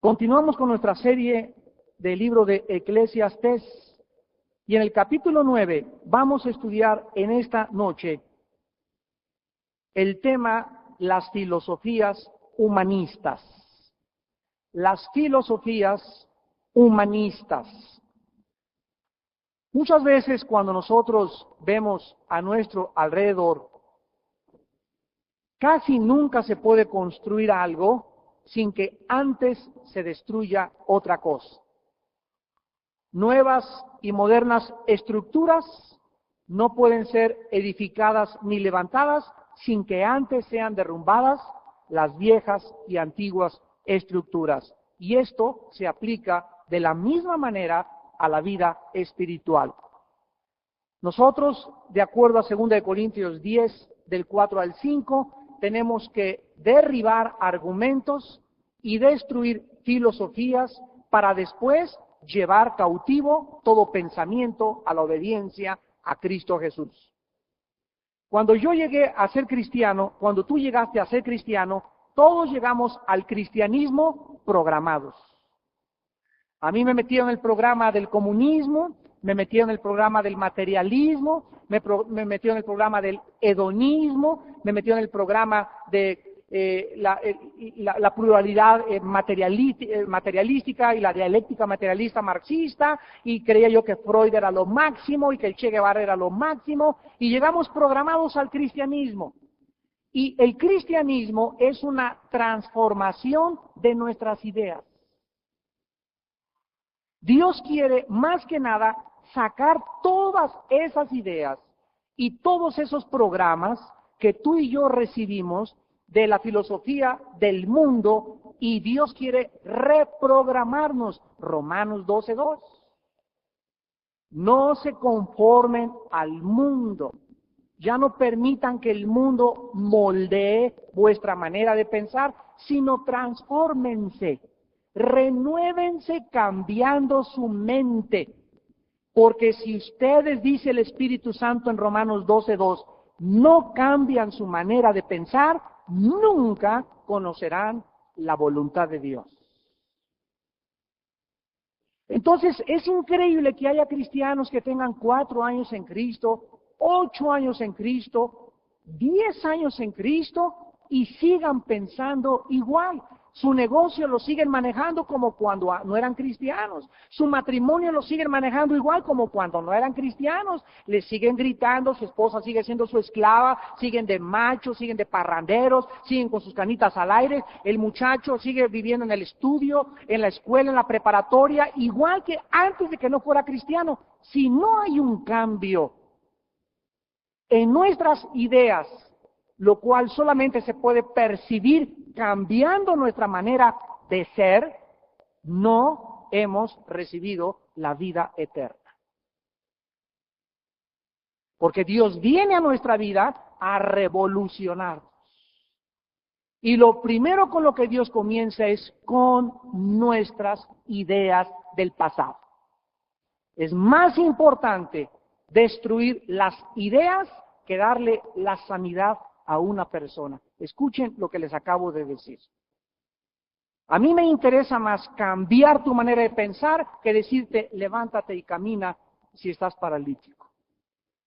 Continuamos con nuestra serie del libro de Eclesiastés y en el capítulo 9 vamos a estudiar en esta noche el tema las filosofías humanistas. Las filosofías humanistas. Muchas veces cuando nosotros vemos a nuestro alrededor, casi nunca se puede construir algo sin que antes se destruya otra cosa. Nuevas y modernas estructuras no pueden ser edificadas ni levantadas sin que antes sean derrumbadas las viejas y antiguas estructuras. Y esto se aplica de la misma manera a la vida espiritual. Nosotros, de acuerdo a 2 Corintios 10, del 4 al 5, tenemos que derribar argumentos y destruir filosofías para después llevar cautivo todo pensamiento a la obediencia a Cristo Jesús. Cuando yo llegué a ser cristiano, cuando tú llegaste a ser cristiano, todos llegamos al cristianismo programados. A mí me metieron en el programa del comunismo, me metieron en el programa del materialismo, me metieron en el programa del hedonismo, me metieron en el programa de la pluralidad materialística y la dialéctica materialista marxista, y creía yo que Freud era lo máximo y que el Che Guevara era lo máximo, y llegamos programados al cristianismo. Y el cristianismo es una transformación de nuestras ideas. Dios quiere, más que nada, sacar todas esas ideas y todos esos programas que tú y yo recibimos de la filosofía del mundo, y Dios quiere reprogramarnos. Romanos 12:2. No se conformen al mundo. Ya no permitan que el mundo moldee vuestra manera de pensar, sino transfórmense. Renuévense cambiando su mente, porque si ustedes, dice el Espíritu Santo en Romanos 12:2, no cambian su manera de pensar, nunca conocerán la voluntad de Dios. Entonces, es increíble que haya cristianos que tengan 4 años en Cristo, 8 años en Cristo, 10 años en Cristo y sigan pensando igual. Su negocio lo siguen manejando como cuando no eran cristianos. Su matrimonio lo siguen manejando igual como cuando no eran cristianos. Les siguen gritando, su esposa sigue siendo su esclava, siguen de machos, siguen de parranderos, siguen con sus canitas al aire. El muchacho sigue viviendo en el estudio, en la escuela, en la preparatoria, igual que antes de que no fuera cristiano. Si no hay un cambio en nuestras ideas, lo cual solamente se puede percibir cambiando nuestra manera de ser, no hemos recibido la vida eterna. Porque Dios viene a nuestra vida a revolucionarnos. Y lo primero con lo que Dios comienza es con nuestras ideas del pasado. Es más importante destruir las ideas que darle la sanidad a una persona. Escuchen lo que les acabo de decir. A mí me interesa más cambiar tu manera de pensar que decirte levántate y camina si estás paralítico.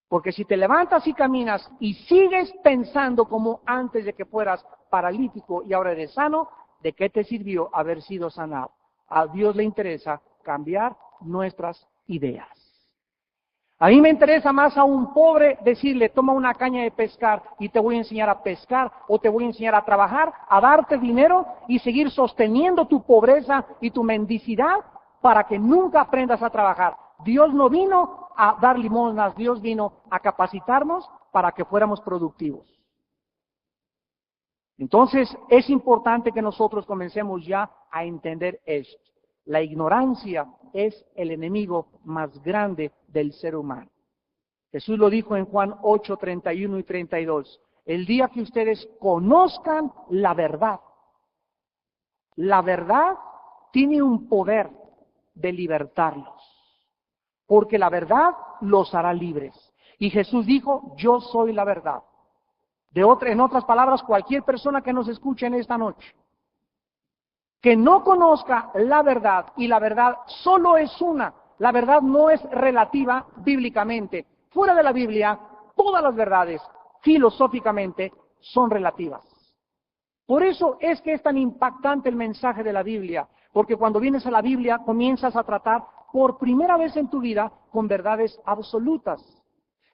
Porque si te levantas y caminas y sigues pensando como antes de que fueras paralítico y ahora eres sano, ¿de qué te sirvió haber sido sanado? A Dios le interesa cambiar nuestras ideas. A mí me interesa más a un pobre decirle, toma una caña de pescar y te voy a enseñar a pescar, o te voy a enseñar a trabajar, a darte dinero y seguir sosteniendo tu pobreza y tu mendicidad para que nunca aprendas a trabajar. Dios no vino a dar limosnas, Dios vino a capacitarnos para que fuéramos productivos. Entonces, es importante que nosotros comencemos ya a entender esto. La ignorancia es el enemigo más grande del ser humano. Jesús lo dijo en Juan 8, 31 y 32. El día que ustedes conozcan la verdad tiene un poder de libertarlos, porque la verdad los hará libres. Y Jesús dijo, yo soy la verdad. En otras palabras, cualquier persona que nos escuche en esta noche, que no conozca la verdad, y la verdad solo es una, la verdad no es relativa bíblicamente. Fuera de la Biblia, todas las verdades, filosóficamente, son relativas. Por eso es que es tan impactante el mensaje de la Biblia, porque cuando vienes a la Biblia comienzas a tratar por primera vez en tu vida con verdades absolutas.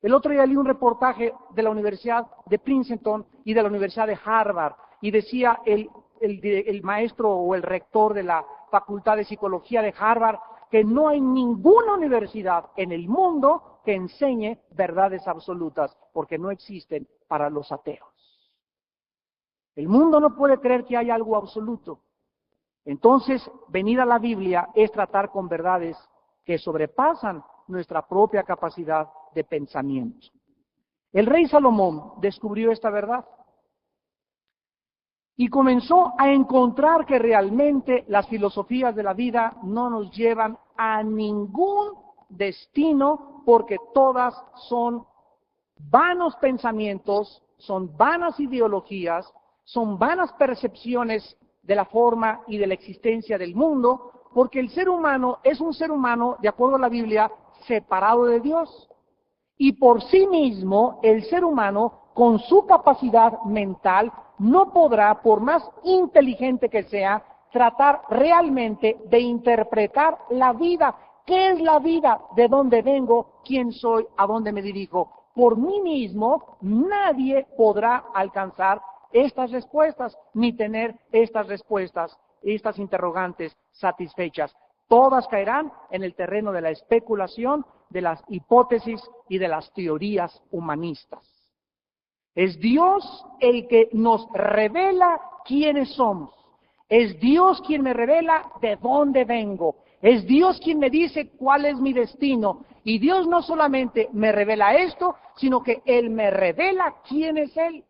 El otro día leí un reportaje de la Universidad de Princeton y de la Universidad de Harvard, y decía el maestro o el rector de la Facultad de Psicología de Harvard que no hay ninguna universidad en el mundo que enseñe verdades absolutas, porque no existen para los ateos. El mundo no puede creer que hay algo absoluto. Entonces, venir a la Biblia es tratar con verdades que sobrepasan nuestra propia capacidad de pensamiento. El rey Salomón descubrió esta verdad y comenzó a encontrar que realmente las filosofías de la vida no nos llevan a ningún destino, porque todas son vanos pensamientos, son vanas ideologías, son vanas percepciones de la forma y de la existencia del mundo, porque el ser humano es un ser humano, de acuerdo a la Biblia, separado de Dios. Y por sí mismo, el ser humano, con su capacidad mental, no podrá, por más inteligente que sea, tratar realmente de interpretar la vida. ¿Qué es la vida? ¿De dónde vengo? ¿Quién soy? ¿A dónde me dirijo? Por mí mismo, nadie podrá alcanzar estas respuestas, ni tener estas respuestas, estas interrogantes satisfechas. Todas caerán en el terreno de la especulación, de las hipótesis y de las teorías humanistas. Es Dios el que nos revela quiénes somos. Es Dios quien me revela de dónde vengo. Es Dios quien me dice cuál es mi destino. Y Dios no solamente me revela esto, sino que Él me revela quién es Él.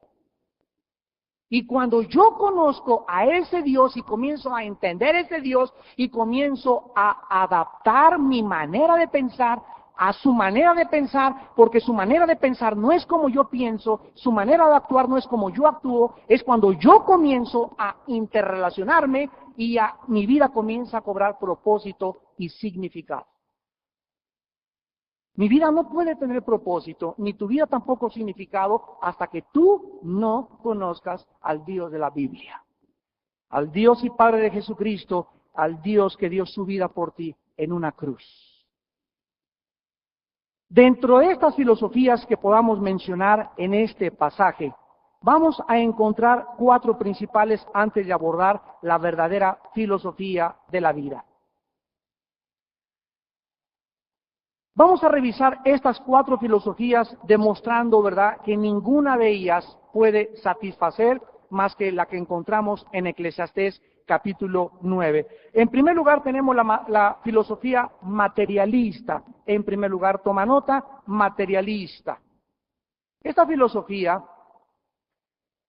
Y cuando yo conozco a ese Dios y comienzo a entender ese Dios y comienzo a adaptar mi manera de pensar a su manera de pensar, porque su manera de pensar no es como yo pienso, su manera de actuar no es como yo actúo, es cuando yo comienzo a interrelacionarme y mi vida comienza a cobrar propósito y significado. Mi vida no puede tener propósito, ni tu vida tampoco significado, hasta que tú no conozcas al Dios de la Biblia, al Dios y Padre de Jesucristo, al Dios que dio su vida por ti en una cruz. Dentro de estas filosofías que podamos mencionar en este pasaje, vamos a encontrar 4 principales antes de abordar la verdadera filosofía de la vida. Vamos a revisar estas 4 filosofías demostrando, ¿verdad?, que ninguna de ellas puede satisfacer más que la que encontramos en Eclesiastés capítulo 9. En primer lugar tenemos la filosofía materialista. En primer lugar, toma nota, materialista. Esta filosofía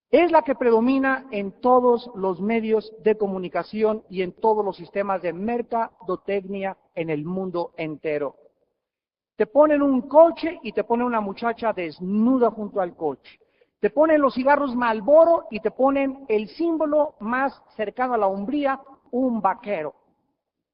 es la que predomina en todos los medios de comunicación y en todos los sistemas de mercadotecnia en el mundo entero. Te ponen un coche y te ponen una muchacha desnuda junto al coche. Te ponen los cigarros Marlboro y te ponen el símbolo más cercano a la hombría, un vaquero.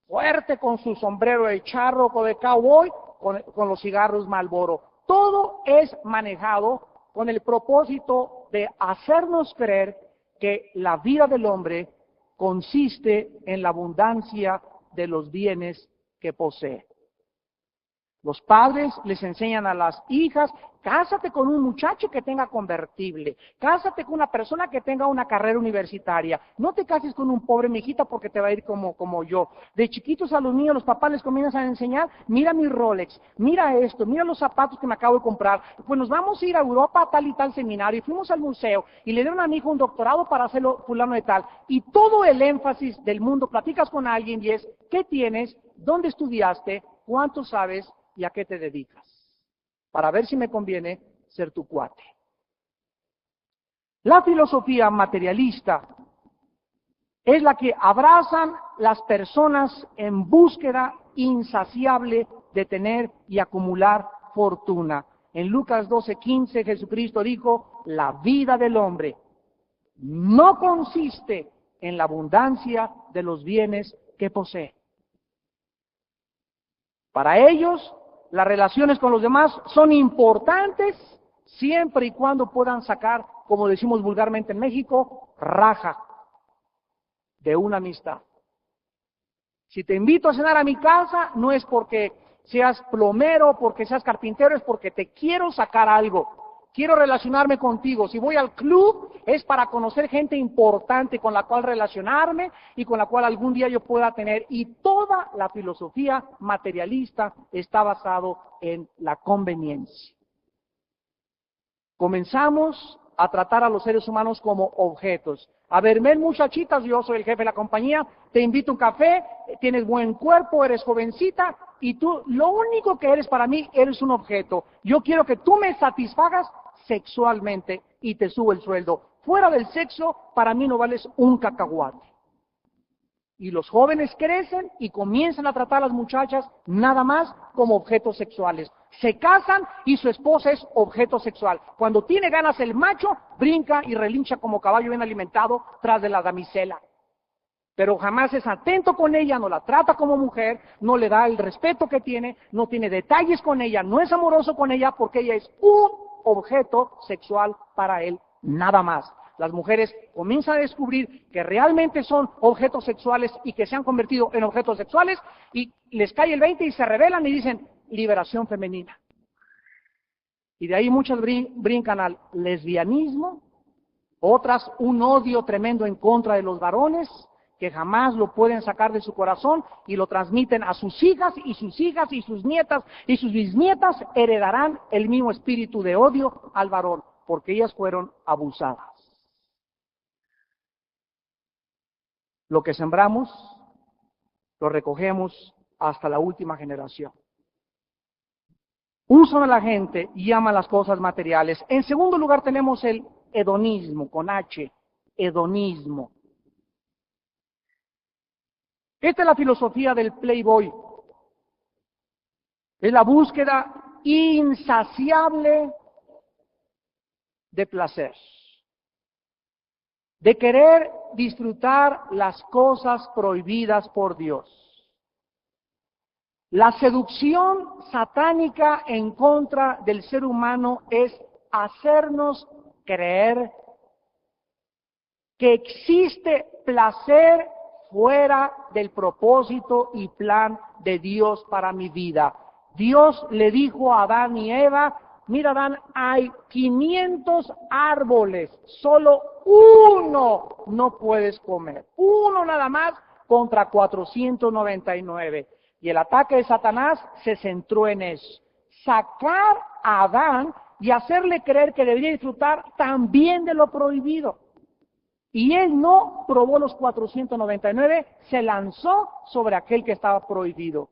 Fuerte con su sombrero de charro o de cowboy, con los cigarros Marlboro. Todo es manejado con el propósito de hacernos creer que la vida del hombre consiste en la abundancia de los bienes que posee. Los padres les enseñan a las hijas, cásate con un muchacho que tenga convertible, cásate con una persona que tenga una carrera universitaria, no te cases con un pobre mijita porque te va a ir como yo. De chiquitos a los niños, los papás les comienzan a enseñar, mira mi Rolex, mira esto, mira los zapatos que me acabo de comprar, pues nos vamos a ir a Europa a tal y tal seminario, y fuimos al museo, y le dieron a mi hijo un doctorado para hacerlo fulano de tal, y todo el énfasis del mundo, platicas con alguien y es, ¿qué tienes? ¿Dónde estudiaste? ¿Cuánto sabes? ¿Y a qué te dedicas? Para ver si me conviene ser tu cuate. La filosofía materialista es la que abrazan las personas en búsqueda insaciable de tener y acumular fortuna. En Lucas 12:15 Jesucristo dijo, la vida del hombre no consiste en la abundancia de los bienes que posee. Para ellos, las relaciones con los demás son importantes siempre y cuando puedan sacar, como decimos vulgarmente en México, raja de una amistad. Si te invito a cenar a mi casa, no es porque seas plomero, porque seas carpintero, es porque te quiero sacar algo. Quiero relacionarme contigo. Si voy al club, es para conocer gente importante con la cual relacionarme y con la cual algún día yo pueda tener. Y toda la filosofía materialista está basado en la conveniencia. Comenzamos a tratar a los seres humanos como objetos. A ver, ven muchachitas, yo soy el jefe de la compañía, te invito a un café, tienes buen cuerpo, eres jovencita, y tú, lo único que eres para mí, eres un objeto. Yo quiero que tú me satisfagas sexualmente y te subo el sueldo. Fuera del sexo, para mí no vales un cacahuate. Y los jóvenes crecen y comienzan a tratar a las muchachas nada más como objetos sexuales. Se casan y su esposa es objeto sexual. Cuando tiene ganas el macho, brinca y relincha como caballo bien alimentado tras de la damisela. Pero jamás es atento con ella, no la trata como mujer, no le da el respeto que tiene, no tiene detalles con ella, no es amoroso con ella porque ella es un objeto sexual para él, nada más. Las mujeres comienzan a descubrir que realmente son objetos sexuales y que se han convertido en objetos sexuales y les cae el 20 y se rebelan y dicen liberación femenina. Y de ahí muchas brincan al lesbianismo, otras un odio tremendo en contra de los varones, que jamás lo pueden sacar de su corazón y lo transmiten a sus hijas y sus hijas y sus nietas y sus bisnietas heredarán el mismo espíritu de odio al varón, porque ellas fueron abusadas. Lo que sembramos, lo recogemos hasta la última generación. Usan a la gente y aman las cosas materiales. En segundo lugar tenemos el hedonismo, con H, hedonismo. Esta es la filosofía del playboy. Es la búsqueda insaciable de placer, de querer disfrutar las cosas prohibidas por Dios. La seducción satánica en contra del ser humano es hacernos creer que existe placer fuera del propósito y plan de Dios para mi vida. Dios le dijo a Adán y Eva, mira Adán, hay 500 árboles, solo uno no puedes comer. Uno nada más contra 499. Y el ataque de Satanás se centró en eso. Sacar a Adán y hacerle creer que debería disfrutar también de lo prohibido. Y él no probó los 499, se lanzó sobre aquel que estaba prohibido.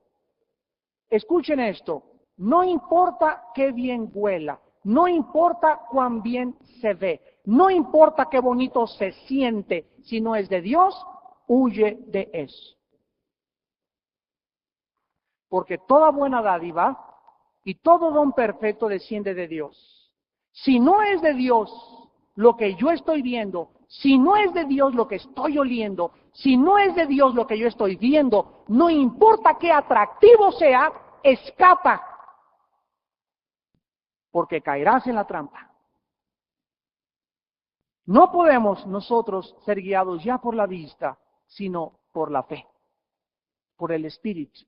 Escuchen esto, no importa qué bien huela, no importa cuán bien se ve, no importa qué bonito se siente, si no es de Dios, huye de eso. Porque toda buena dádiva y todo don perfecto desciende de Dios. Si no es de Dios lo que yo estoy viendo, si no es de Dios lo que estoy oliendo, si no es de Dios lo que yo estoy viendo, no importa qué atractivo sea, escapa, porque caerás en la trampa. No podemos nosotros ser guiados ya por la vista, sino por la fe, por el Espíritu.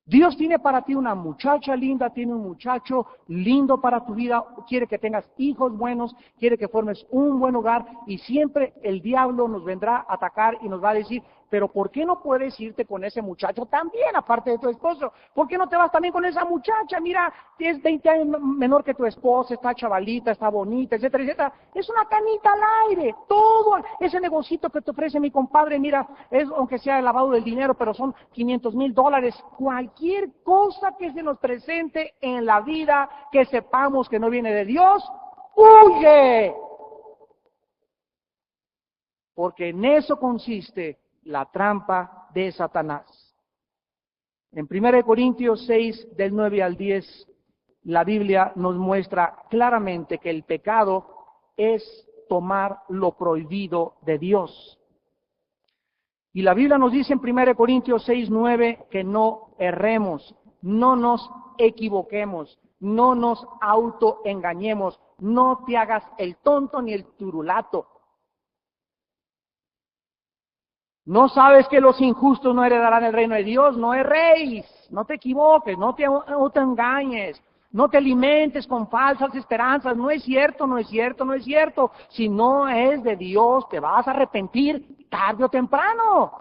Dios tiene para ti una muchacha linda, tiene un muchacho lindo para tu vida, quiere que tengas hijos buenos, quiere que formes un buen hogar y siempre el diablo nos vendrá a atacar y nos va a decir, pero ¿por qué no puedes irte con ese muchacho también, aparte de tu esposo? ¿Por qué no te vas también con esa muchacha? Mira, es 20 años menor que tu esposa, está chavalita, está bonita, etcétera, etcétera. Es una canita al aire, todo ese negocito que te ofrece mi compadre, mira, es aunque sea el lavado del dinero, pero son $500,000, cualquier cosa que se nos presente en la vida, que sepamos que no viene de Dios, ¡huye! Porque en eso consiste la trampa de Satanás. En 1 Corintios 6, del 9 al 10, la Biblia nos muestra claramente que el pecado es tomar lo prohibido de Dios. Y la Biblia nos dice en 1 Corintios 6:9 que no erremos, no nos equivoquemos, no nos autoengañemos, no te hagas el tonto ni el turulato. ¿No sabes que los injustos no heredarán el reino de Dios? No erréis, no te equivoques, no te autoengañes, no te alimentes con falsas esperanzas. No es cierto, no es cierto, no es cierto. Si no es de Dios, te vas a arrepentir tarde o temprano.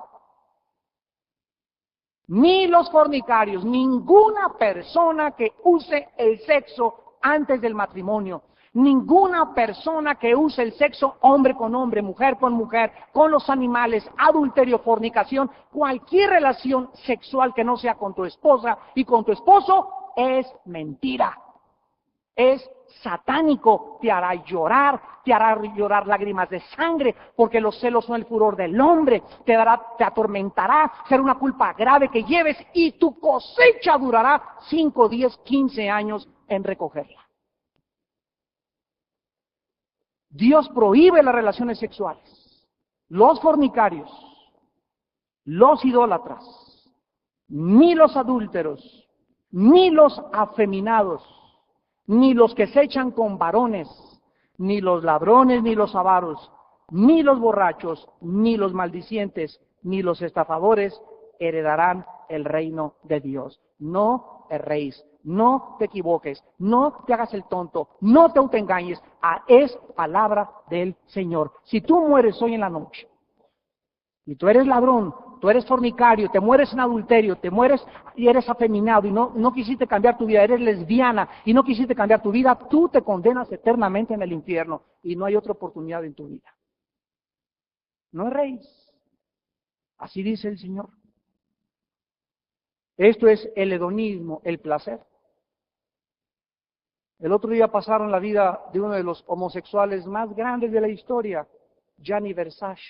Ni los fornicarios, ninguna persona que use el sexo antes del matrimonio, ninguna persona que use el sexo hombre con hombre, mujer con mujer, con los animales, adulterio, fornicación, cualquier relación sexual que no sea con tu esposa y con tu esposo, es mentira. Es satánico, te hará llorar lágrimas de sangre, porque los celos son el furor del hombre, te atormentará, será una culpa grave que lleves y tu cosecha durará 5, 10, 15 años en recogerla. Dios prohíbe las relaciones sexuales, los fornicarios, los idólatras, ni los adúlteros, ni los afeminados, ni los que se echan con varones, ni los ladrones, ni los avaros, ni los borrachos, ni los maldicientes, ni los estafadores heredarán el reino de Dios. No erréis, no te equivoques, no te hagas el tonto, no te autoengañes. Es palabra del Señor. Si tú mueres hoy en la noche, y tú eres ladrón, tú eres fornicario, te mueres en adulterio, te mueres y eres afeminado y no quisiste cambiar tu vida, eres lesbiana y no quisiste cambiar tu vida, tú te condenas eternamente en el infierno y no hay otra oportunidad en tu vida. No erréis. Así dice el Señor. Esto es el hedonismo, el placer. El otro día pasaron la vida de uno de los homosexuales más grandes de la historia, Gianni Versace.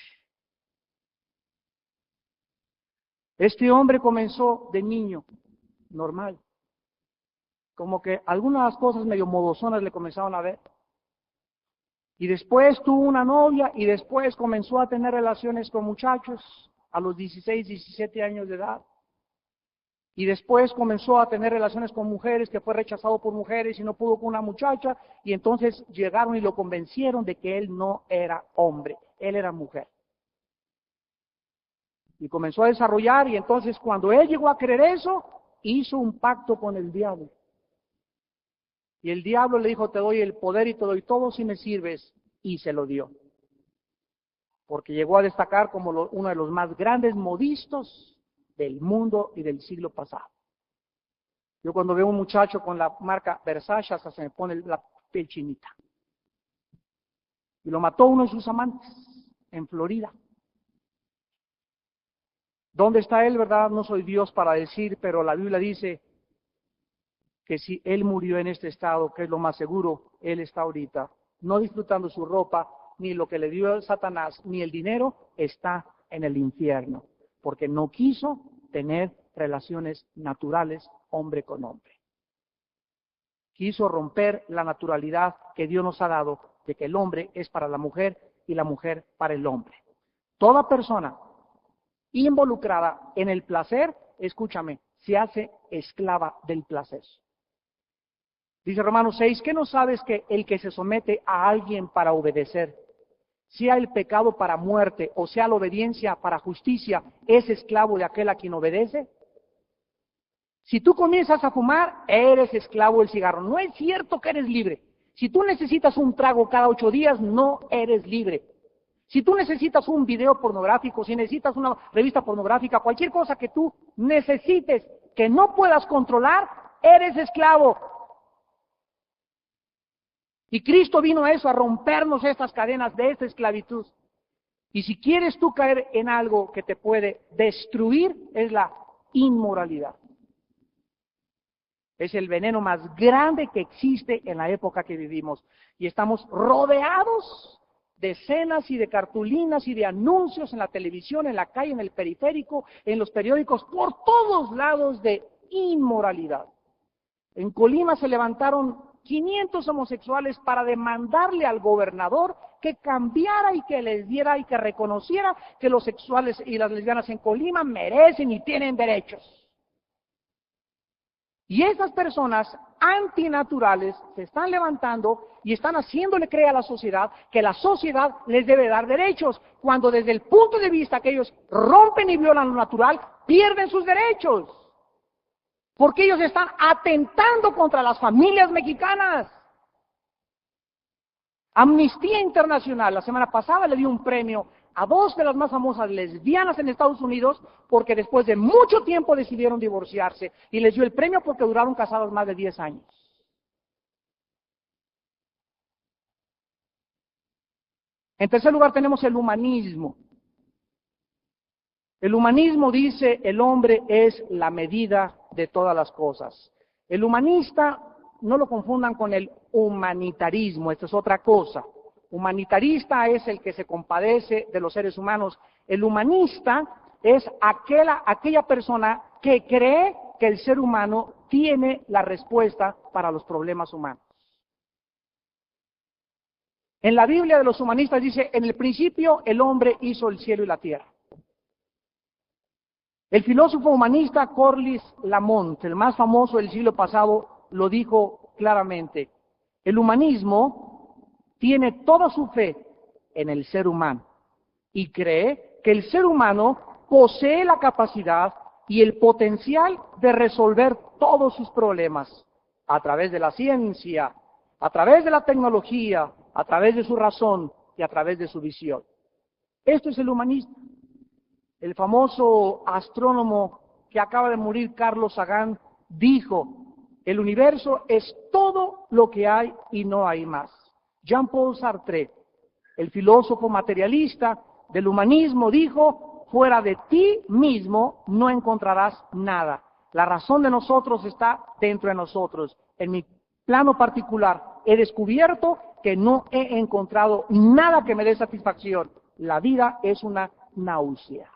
Este hombre comenzó de niño, normal, como que algunas cosas medio modosonas le comenzaron a ver. Y después tuvo una novia y después comenzó a tener relaciones con muchachos a los 16, 17 años de edad. Y después comenzó a tener relaciones con mujeres, que fue rechazado por mujeres y no pudo con una muchacha. Y entonces llegaron y lo convencieron de que él no era hombre, él era mujer. Y comenzó a desarrollar, y entonces cuando él llegó a creer eso, hizo un pacto con el diablo. Y el diablo le dijo, te doy el poder y te doy todo si me sirves, y se lo dio. Porque llegó a destacar como uno de los más grandes modistas del mundo y del siglo pasado. Yo cuando veo un muchacho con la marca Versace, hasta se me pone la piel chinita. Y lo mató uno de sus amantes, en Florida. ¿Dónde está él, verdad? No soy Dios para decir, pero la Biblia dice que si él murió en este estado, que es lo más seguro, él está ahorita, no disfrutando su ropa, ni lo que le dio Satanás, ni el dinero, está en el infierno, porque no quiso tener relaciones naturales hombre con hombre. Quiso romper la naturalidad que Dios nos ha dado, de que el hombre es para la mujer y la mujer para el hombre. Toda persona involucrada en el placer, escúchame, se hace esclava del placer. Dice Romanos 6, ¿qué no sabes que el que se somete a alguien para obedecer, sea el pecado para muerte o sea la obediencia para justicia, es esclavo de aquel a quien obedece? Si tú comienzas a fumar, eres esclavo del cigarro. No es cierto que eres libre. Si tú necesitas un trago cada 8 días, no eres libre. Si tú necesitas un video pornográfico, si necesitas una revista pornográfica, cualquier cosa que tú necesites, que no puedas controlar, eres esclavo. Y Cristo vino a eso, a rompernos estas cadenas de esta esclavitud. Y si quieres tú caer en algo que te puede destruir, es la inmoralidad. Es el veneno más grande que existe en la época que vivimos. Y estamos rodeados de escenas y de cartulinas y de anuncios en la televisión, en la calle, en el periférico, en los periódicos, por todos lados de inmoralidad. En Colima se levantaron 500 homosexuales para demandarle al gobernador que cambiara y que les diera y que reconociera que los sexuales y las lesbianas en Colima merecen y tienen derechos. Y esas personas antinaturales se están levantando y están haciéndole creer a la sociedad que la sociedad les debe dar derechos, cuando desde el punto de vista que ellos rompen y violan lo natural, pierden sus derechos. Porque ellos están atentando contra las familias mexicanas. Amnistía Internacional la semana pasada le dio un premio a dos de las más famosas lesbianas en Estados Unidos porque después de mucho tiempo decidieron divorciarse, y les dio el premio porque duraron casadas más de 10 años. En tercer lugar tenemos el humanismo. El humanismo dice el hombre es la medida de todas las cosas. El humanista, no lo confundan con el humanitarismo, esto es otra cosa. Humanitarista es el que se compadece de los seres humanos. El humanista es aquella persona que cree que el ser humano tiene la respuesta para los problemas humanos. En la Biblia de los humanistas dice, en el principio el hombre hizo el cielo y la tierra. El filósofo humanista Corliss Lamont, el más famoso del siglo pasado, lo dijo claramente. El humanismo tiene toda su fe en el ser humano y cree que el ser humano posee la capacidad y el potencial de resolver todos sus problemas a través de la ciencia, a través de la tecnología, a través de su razón y a través de su visión. Esto es el humanismo. El famoso astrónomo que acaba de morir, Carlos Sagan, dijo, el universo es todo lo que hay y no hay más. Jean-Paul Sartre, el filósofo materialista del humanismo, dijo, fuera de ti mismo no encontrarás nada. La razón de nosotros está dentro de nosotros. En mi plano particular he descubierto que no he encontrado nada que me dé satisfacción. La vida es una náusea.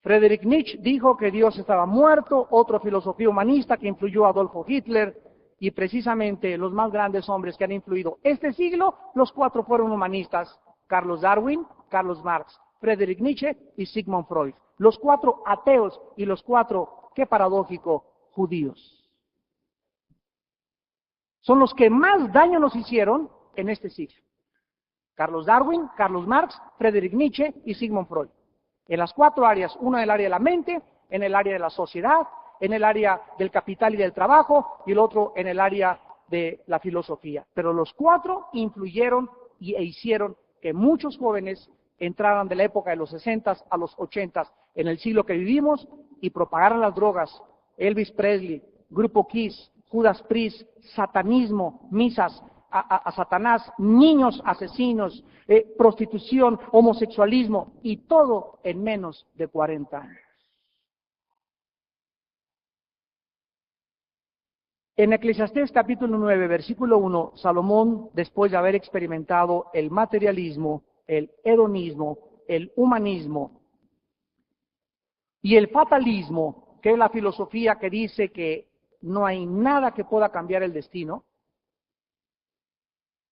Friedrich Nietzsche dijo que Dios estaba muerto, otra filosofía humanista que influyó a Adolfo Hitler, y precisamente los más grandes hombres que han influido este siglo, los cuatro fueron humanistas: Carlos Darwin, Carlos Marx, Friedrich Nietzsche y Sigmund Freud. Los cuatro ateos y los cuatro, qué paradójico, judíos. Son los que más daño nos hicieron en este siglo. Carlos Darwin, Carlos Marx, Friedrich Nietzsche y Sigmund Freud. En las cuatro áreas, uno en el área de la mente, en el área de la sociedad, en el área del capital y del trabajo, y el otro en el área de la filosofía. Pero los cuatro influyeron e hicieron que muchos jóvenes entraran de la época de los 60 a los 80 en el siglo que vivimos y propagaran las drogas. Elvis Presley, Grupo Kiss, Judas Priest, satanismo, misas a Satanás, niños asesinos, prostitución, homosexualismo, y todo en menos de 40 años. En Eclesiastés capítulo 9, versículo 1, Salomón, después de haber experimentado el materialismo, el hedonismo, el humanismo y el fatalismo, que es la filosofía que dice que no hay nada que pueda cambiar el destino,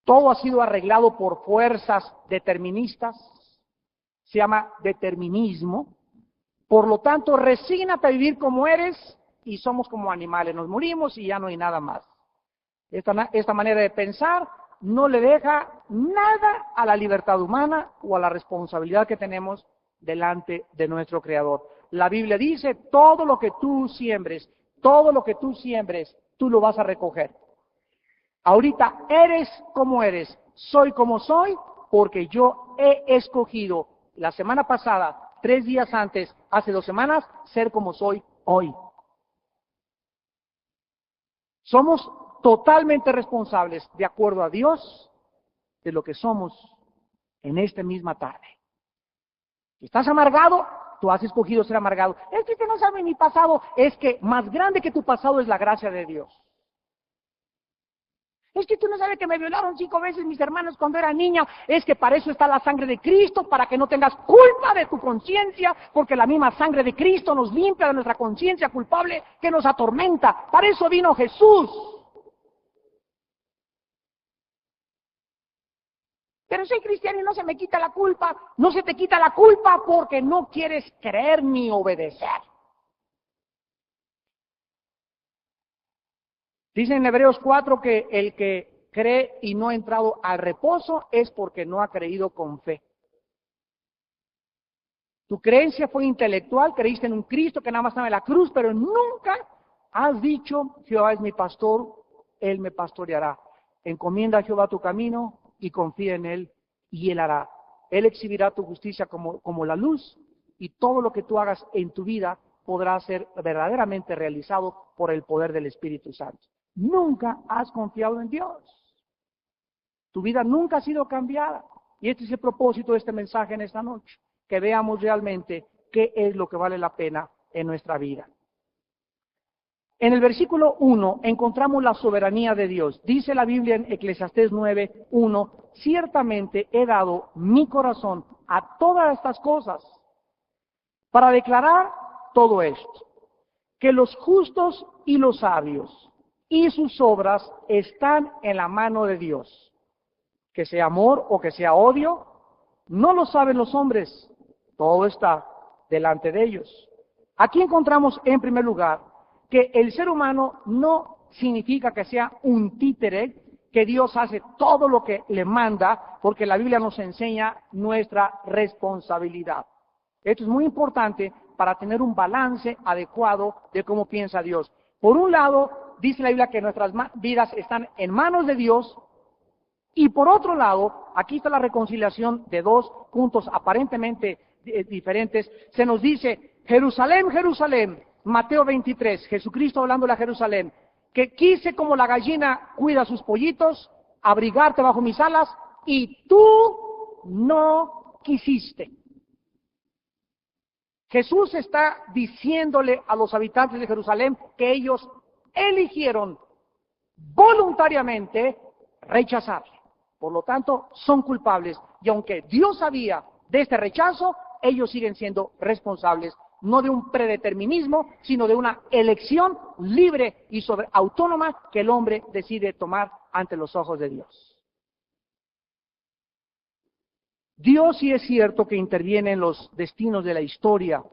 todo ha sido arreglado por fuerzas deterministas, se llama determinismo. Por lo tanto, resígnate a vivir como eres y somos como animales, nos morimos y ya no hay nada más. Esta manera de pensar no le deja nada a la libertad humana o a la responsabilidad que tenemos delante de nuestro Creador. La Biblia dice, todo lo que tú siembres, tú lo vas a recoger. Ahorita eres como eres, soy como soy, porque yo he escogido la semana pasada, 3 días antes, hace 2 semanas, ser como soy hoy. Somos totalmente responsables, de acuerdo a Dios, de lo que somos en esta misma tarde. Si estás amargado, tú has escogido ser amargado. Es que usted no sabe mi pasado, es que más grande que tu pasado es la gracia de Dios. Es que tú no sabes que me violaron 5 veces mis hermanos cuando era niña. Es que para eso está la sangre de Cristo, para que no tengas culpa de tu conciencia, porque la misma sangre de Cristo nos limpia de nuestra conciencia culpable que nos atormenta. Para eso vino Jesús. Pero soy cristiano y no se me quita la culpa. No se te quita la culpa porque no quieres creer ni obedecer. Dice en Hebreos 4 que el que cree y no ha entrado al reposo es porque no ha creído con fe. Tu creencia fue intelectual, creíste en un Cristo que nada más estaba en la cruz, pero nunca has dicho, Jehová es mi pastor, Él me pastoreará. Encomienda a Jehová tu camino y confía en Él, y Él hará. Él exhibirá tu justicia como la luz, y todo lo que tú hagas en tu vida podrá ser verdaderamente realizado por el poder del Espíritu Santo. Nunca has confiado en Dios. Tu vida nunca ha sido cambiada. Y este es el propósito de este mensaje en esta noche, que veamos realmente qué es lo que vale la pena en nuestra vida. En el versículo 1 encontramos la soberanía de Dios. Dice la Biblia en Eclesiastés 9:1, ciertamente he dado mi corazón a todas estas cosas para declarar todo esto, que los justos y los sabios y sus obras están en la mano de Dios. Que sea amor o que sea odio, no lo saben los hombres, todo está delante de ellos. Aquí encontramos en primer lugar que el ser humano no significa que sea un títere, que Dios hace todo lo que le manda, porque la Biblia nos enseña nuestra responsabilidad. Esto es muy importante para tener un balance adecuado de cómo piensa Dios. Por un lado, dice la Biblia que nuestras vidas están en manos de Dios, y por otro lado, aquí está la reconciliación de dos puntos aparentemente diferentes. Se nos dice, Jerusalén, Jerusalén, Mateo 23, Jesucristo hablando a Jerusalén, que quise como la gallina cuida sus pollitos, abrigarte bajo mis alas, y tú no quisiste. Jesús está diciéndole a los habitantes de Jerusalén que ellos eligieron voluntariamente rechazarle. Por lo tanto, son culpables. Y aunque Dios sabía de este rechazo, ellos siguen siendo responsables, no de un predeterminismo, sino de una elección libre y autónoma que el hombre decide tomar ante los ojos de Dios. Dios sí es cierto que interviene en los destinos de la historia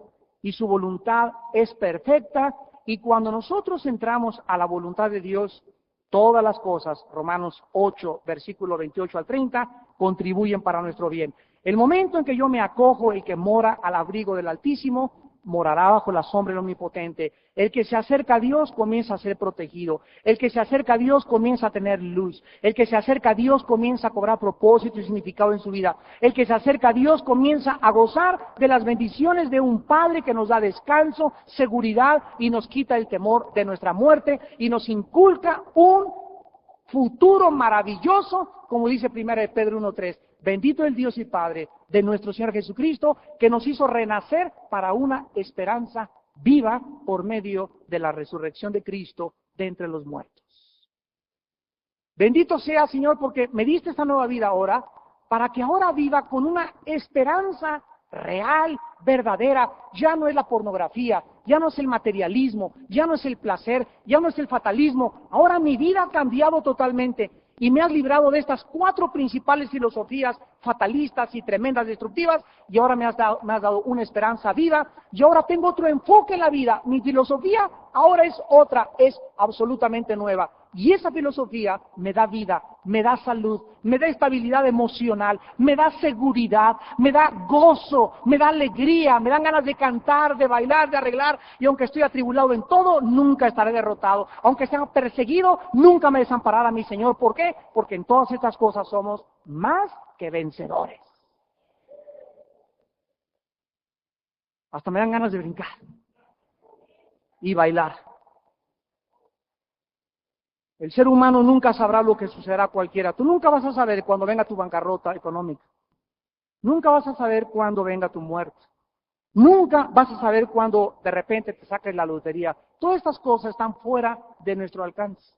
y su voluntad es perfecta, y cuando nosotros entramos a la voluntad de Dios, todas las cosas, Romanos 8, versículo 28 al 30, contribuyen para nuestro bien. El momento en que yo me acojo, el que mora al abrigo del Altísimo, morará bajo la sombra del Omnipotente. El que se acerca a Dios comienza a ser protegido. El que se acerca a Dios comienza a tener luz. El que se acerca a Dios comienza a cobrar propósito y significado en su vida. El que se acerca a Dios comienza a gozar de las bendiciones de un Padre que nos da descanso, seguridad y nos quita el temor de nuestra muerte y nos inculca un futuro maravilloso, como dice 1 Pedro 1:3. Bendito el Dios y Padre de nuestro Señor Jesucristo, que nos hizo renacer para una esperanza viva por medio de la resurrección de Cristo de entre los muertos. Bendito sea, Señor, porque me diste esta nueva vida ahora, para que ahora viva con una esperanza real, verdadera. Ya no es la pornografía, ya no es el materialismo, ya no es el placer, ya no es el fatalismo. Ahora mi vida ha cambiado totalmente. Y me has librado de estas 4 principales filosofías fatalistas y tremendas destructivas, y ahora me has dado una esperanza viva, y ahora tengo otro enfoque en la vida. Mi filosofía ahora es otra, es absolutamente nueva. Y esa filosofía me da vida, me da salud, me da estabilidad emocional, me da seguridad, me da gozo, me da alegría, me dan ganas de cantar, de bailar, de arreglar, y aunque estoy atribulado en todo, nunca estaré derrotado. Aunque sea perseguido, nunca me desamparará mi Señor. ¿Por qué? Porque en todas estas cosas somos más que vencedores. Hasta me dan ganas de brincar y bailar. El ser humano nunca sabrá lo que sucederá a cualquiera. Tú nunca vas a saber cuando venga tu bancarrota económica. Nunca vas a saber cuando venga tu muerte. Nunca vas a saber cuando de repente te saques la lotería. Todas estas cosas están fuera de nuestro alcance.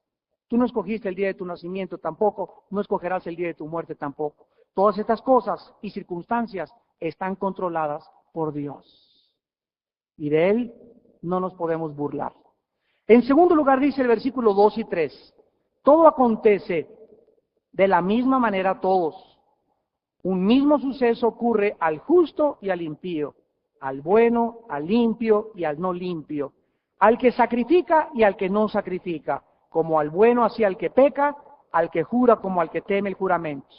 Tú no escogiste el día de tu nacimiento tampoco, no escogerás el día de tu muerte tampoco. Todas estas cosas y circunstancias están controladas por Dios. Y de Él no nos podemos burlar. En segundo lugar dice el versículo 2 y 3, todo acontece de la misma manera a todos. Un mismo suceso ocurre al justo y al impío, al bueno, al limpio y al no limpio, al que sacrifica y al que no sacrifica, como al bueno así al que peca, al que jura como al que teme el juramento.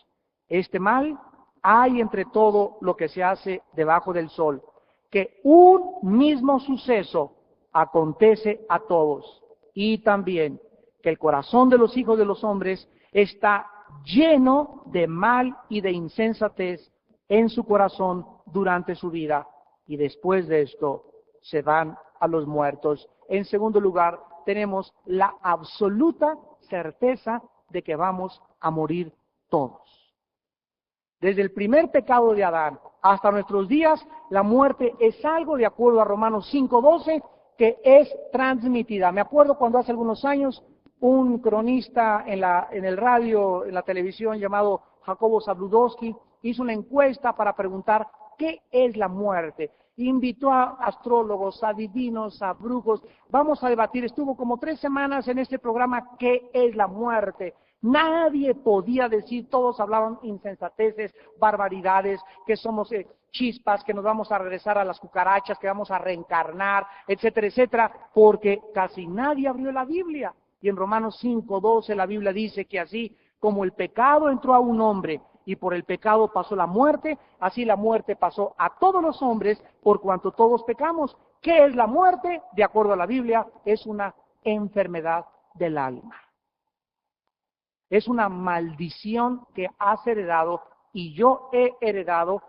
Este mal hay entre todo lo que se hace debajo del sol, que un mismo suceso acontece a todos, y también que el corazón de los hijos de los hombres está lleno de mal y de insensatez en su corazón durante su vida, y después de esto se van a los muertos. En segundo lugar, tenemos la absoluta certeza de que vamos a morir todos. Desde el primer pecado de Adán hasta nuestros días, la muerte es algo, de acuerdo a Romanos 5:12, que es transmitida. Me acuerdo cuando hace algunos años un cronista en el radio, en la televisión, llamado Jacobo Zabludowski, hizo una encuesta para preguntar ¿qué es la muerte? Invitó a astrólogos, a divinos, a brujos. Vamos a debatir. Estuvo como 3 semanas en este programa, ¿qué es la muerte? Nadie podía decir, todos hablaban insensateces, barbaridades, que somos chispas, que nos vamos a regresar a las cucarachas, que vamos a reencarnar, etcétera, etcétera, porque casi nadie abrió la Biblia. Y en Romanos 5:12 la Biblia dice que así como el pecado entró a un hombre y por el pecado pasó la muerte, así la muerte pasó a todos los hombres por cuanto todos pecamos. ¿Qué es la muerte? De acuerdo a la Biblia, es una enfermedad del alma. Es una maldición que has heredado y yo he heredado.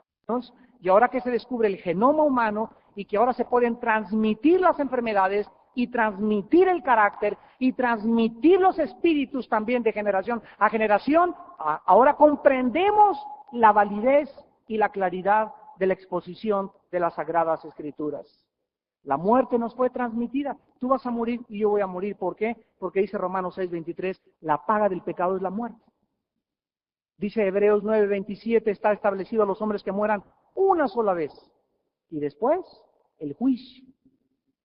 Y ahora que se descubre el genoma humano y que ahora se pueden transmitir las enfermedades y transmitir el carácter y transmitir los espíritus también de generación a generación, ahora comprendemos la validez y la claridad de la exposición de las Sagradas Escrituras. La muerte nos fue transmitida. Tú vas a morir y yo voy a morir. ¿Por qué? Porque dice Romanos 6:23, la paga del pecado es la muerte. Dice Hebreos 9:27, está establecido a los hombres que mueran una sola vez. Y después, el juicio.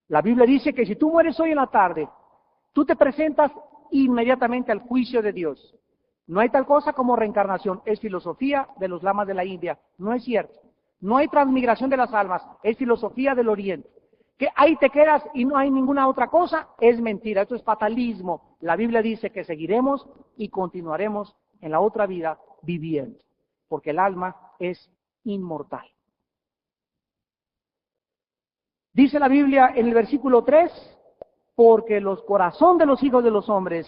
La Biblia dice que si tú mueres hoy en la tarde, tú te presentas inmediatamente al juicio de Dios. No hay tal cosa como reencarnación, es filosofía de los lamas de la India. No es cierto. No hay transmigración de las almas, es filosofía del Oriente. Que ahí te quedas y no hay ninguna otra cosa, es mentira, esto es fatalismo. La Biblia dice que seguiremos y continuaremos en la otra vida viviendo, porque el alma es inmortal. Dice la Biblia en el versículo 3, porque el corazón de los hijos de los hombres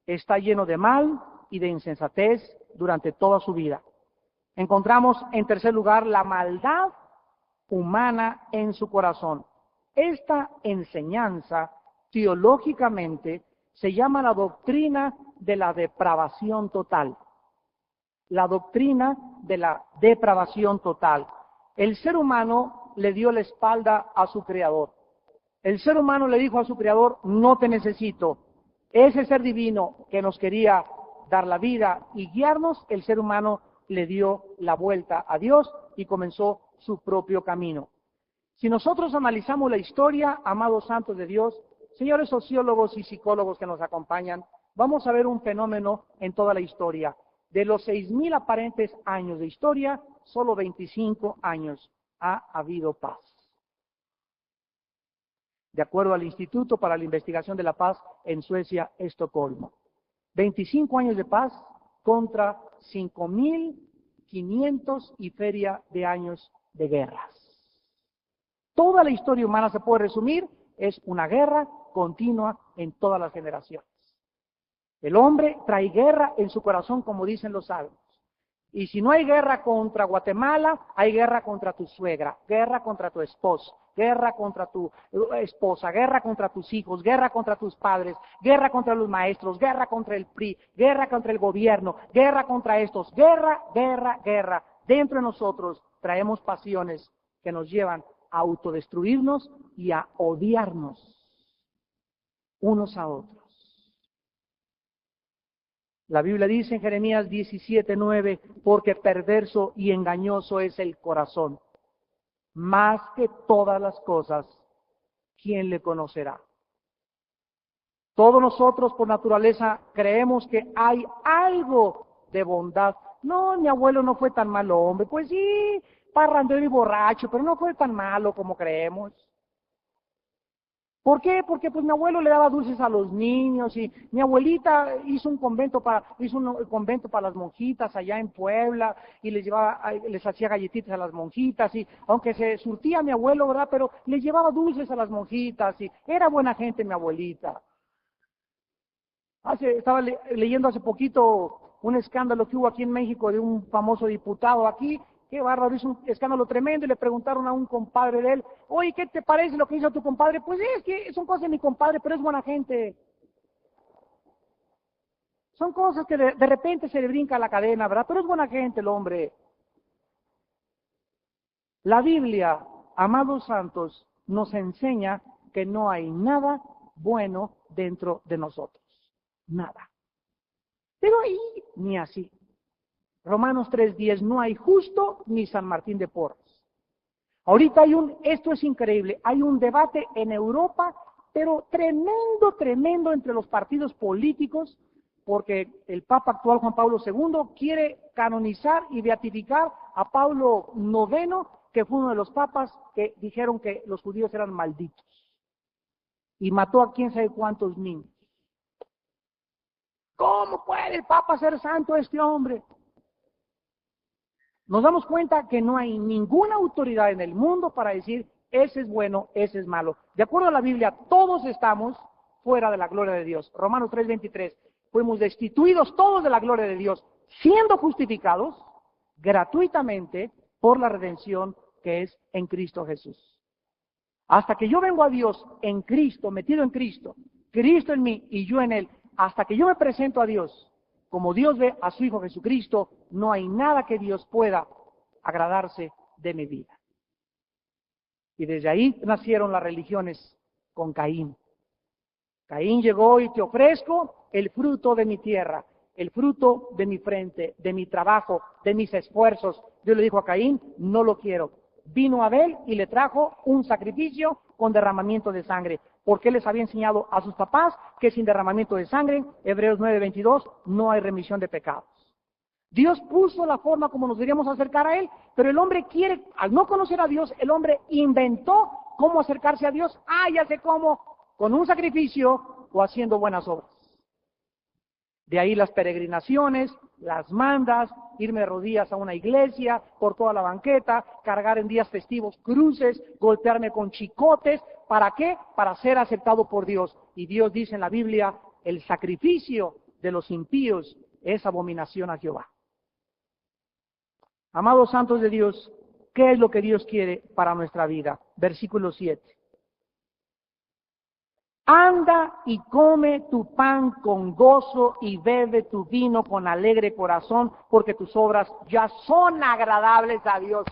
está lleno de mal y de insensatez durante toda su vida. Encontramos en tercer lugar la maldad humana en su corazón. Esta enseñanza teológicamente se llama la doctrina de la depravación total. La doctrina de la depravación total. El ser humano le dio la espalda a su Creador. El ser humano le dijo a su Creador, no te necesito. Ese ser divino que nos quería dar la vida y guiarnos, el ser humano le dio la vuelta a Dios y comenzó su propio camino. Si nosotros analizamos la historia, amados santos de Dios, señores sociólogos y psicólogos que nos acompañan, vamos a ver un fenómeno en toda la historia. De los 6,000 aparentes años de historia, solo 25 años ha habido paz. De acuerdo al Instituto para la Investigación de la Paz en Suecia, Estocolmo. 25 años de paz contra 5,500 y feria de años de guerras. Toda la historia humana se puede resumir, es una guerra continua en todas las generaciones. El hombre trae guerra en su corazón, como dicen los salmos. Y si no hay guerra contra Guatemala, hay guerra contra tu suegra, guerra contra tu esposo, guerra contra tu esposa, guerra contra tus hijos, guerra contra tus padres, guerra contra los maestros, guerra contra el PRI, guerra contra el gobierno, guerra contra estos, guerra, guerra, guerra. Dentro de nosotros traemos pasiones que nos llevan a autodestruirnos y a odiarnos unos a otros. La Biblia dice en Jeremías 17:9, porque perverso y engañoso es el corazón, más que todas las cosas, ¿quién le conocerá? Todos nosotros por naturaleza creemos que hay algo de bondad. No, mi abuelo no fue tan malo hombre. Pues sí, parrandero y borracho, pero no fue tan malo como creemos. ¿Por qué? Porque pues mi abuelo le daba dulces a los niños y mi abuelita hizo un convento para las monjitas allá en Puebla y les hacía galletitas a las monjitas y aunque se surtía mi abuelo, ¿verdad? Pero les llevaba dulces a las monjitas y era buena gente mi abuelita. Estaba leyendo hace poquito un escándalo que hubo aquí en México de un famoso diputado aquí. Qué bárbaro, hizo un escándalo tremendo y le preguntaron a un compadre de él, oye, ¿qué te parece lo que hizo tu compadre? Pues es que son cosas de mi compadre, pero es buena gente. Son cosas que de repente se le brinca la cadena, ¿verdad? Pero es buena gente el hombre. La Biblia, amados santos, nos enseña que no hay nada bueno dentro de nosotros. Nada. Pero ahí, ni así. Romanos 3:10, no hay justo ni San Martín de Porres. Ahorita esto es increíble, hay un debate en Europa, pero tremendo, tremendo entre los partidos políticos, porque el Papa actual Juan Pablo II quiere canonizar y beatificar a Pablo IX, que fue uno de los papas que dijeron que los judíos eran malditos, y mató a quién sabe cuántos niños. ¿Cómo puede el Papa ser santo este hombre? Nos damos cuenta que no hay ninguna autoridad en el mundo para decir, ese es bueno, ese es malo. De acuerdo a la Biblia, todos estamos fuera de la gloria de Dios. Romanos 3:23, fuimos destituidos todos de la gloria de Dios, siendo justificados gratuitamente por la redención que es en Cristo Jesús. Hasta que yo vengo a Dios en Cristo, metido en Cristo, Cristo en mí y yo en Él, hasta que yo me presento a Dios, como Dios ve a su Hijo Jesucristo, no hay nada que Dios pueda agradarse de mi vida. Y desde ahí nacieron las religiones con Caín. Caín llegó y te ofrezco el fruto de mi tierra, el fruto de mi frente, de mi trabajo, de mis esfuerzos. Dios le dijo a Caín, no lo quiero. Vino Abel y le trajo un sacrificio con derramamiento de sangre, porque él les había enseñado a sus papás que sin derramamiento de sangre, Hebreos 9:22, no hay remisión de pecados. Dios puso la forma como nos deberíamos acercar a Él, pero el hombre quiere, al no conocer a Dios, el hombre inventó cómo acercarse a Dios. Ya sé cómo, con un sacrificio o haciendo buenas obras. De ahí las peregrinaciones, las mandas, irme de rodillas a una iglesia, por toda la banqueta, cargar en días festivos cruces, golpearme con chicotes. ¿Para qué? Para ser aceptado por Dios. Y Dios dice en la Biblia, el sacrificio de los impíos es abominación a Jehová. Amados santos de Dios, ¿qué es lo que Dios quiere para nuestra vida? Versículo 7. Anda y come tu pan con gozo y bebe tu vino con alegre corazón, porque tus obras ya son agradables a Dios.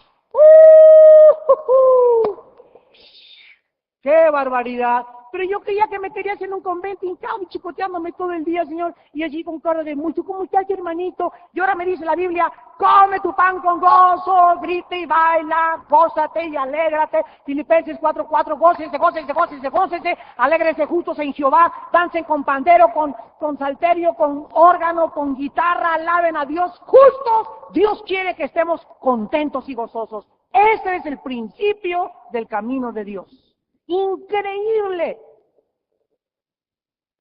¡Qué barbaridad! Pero yo creía que me querías en un convento hincado y chicoteándome todo el día, Señor, y allí con cara de mucho, ¿cómo estás, hermanito? Y ahora me dice la Biblia, come tu pan con gozo, grita y baila, gózate y alégrate. Filipenses 4:4, gócense, gócense, gócense, gócense, alégrense justos en Jehová, dancen con pandero, con salterio, con órgano, con guitarra, alaben a Dios justos. Dios quiere que estemos contentos y gozosos. Ese es el principio del camino de Dios. Increíble.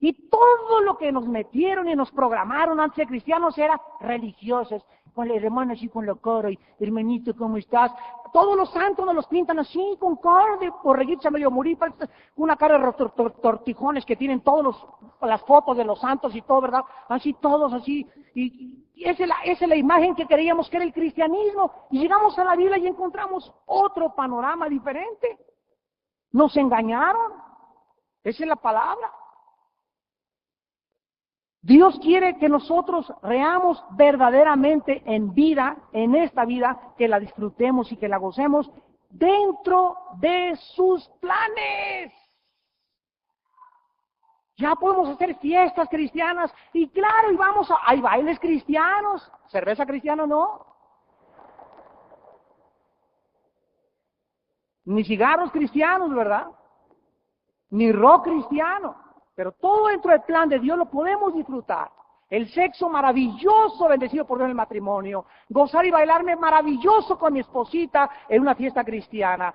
Y todo lo que nos metieron y nos programaron antes de cristianos era religiosos, con el hermano así con la cara, y hermanito, ¿cómo estás? Todos los santos nos los pintan así, con cara de borreguita medio morir, una cara de tortijones que tienen las fotos de los santos y todo, ¿verdad? Así, todos así, y esa es la imagen que creíamos que era el cristianismo, y llegamos a la Biblia y encontramos otro panorama diferente. Nos engañaron. Esa es la palabra. Dios quiere que nosotros reamos verdaderamente en vida, en esta vida, que la disfrutemos y que la gocemos dentro de sus planes. Ya podemos hacer fiestas cristianas y claro, y hay bailes cristianos, cerveza cristiana no, ni cigarros cristianos, ¿verdad? Ni rock cristiano, pero todo dentro del plan de Dios lo podemos disfrutar. El sexo maravilloso, bendecido por Dios en el matrimonio. Gozar y bailarme maravilloso con mi esposita en una fiesta cristiana.